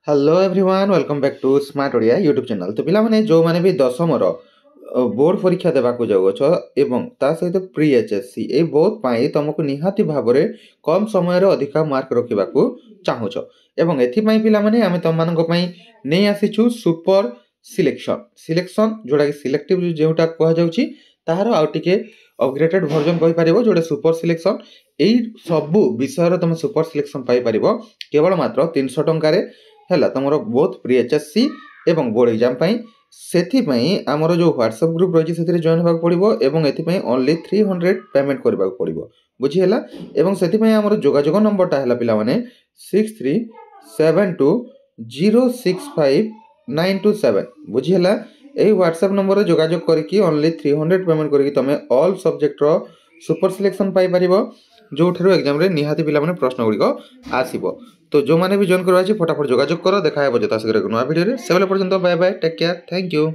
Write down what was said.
Hello everyone welcome back to smart Odia YouTube channel. तो पिलामाने जो माने भी दशमर बोर्ड परीक्षा देवाक जाऊछ एवं ता सहित प्री एचएससी ए बोथ पाई तुमको निहाती भाबरे कम समय रे अधिका मार्क रखिबाकू चाहूछ एवं एथि पई पिलामाने आमे तमनको पई नै आसीछु सुपर सिलेक्शन सिलेक्शन जोडा कि सिलेक्टिव जेउटा कह जाउची ताहार आउ टिके अपग्रेडेड वर्जन कहि परिबो जोडा सुपर सिलेक्शन एई सब विषय तुम सुपर सिलेक्शन पाई परिबो केवल मात्र 300 टंका रे है तुम बोथ प्री एचएससी एवं बोर्ड एग्जाम से आमर जो व्हाट्सएप ग्रुप रही है जॉइन होगा पड़ो और ये ओनली 300 पेमेंट करने पड़ो बुझीगला। एवं से आमर जोगाजोग नंबरटा है पे 6372065927 बुझीगला। यही व्हाट्सएप नंबर जोगाजोग करके ओनली 300 पेमेंट करके तुम ऑल सब्जेक्ट सुपर सिलेक्शन पाई पार जो एग्जाम निहाती पे प्रश्न गुड़िक आसो। तो जो मैंने भी जॉइन करवा फटाफट जोगाजोग कर देखा जताशीघ्र नया भिडियो से पर्यटन bye bye take care thank you.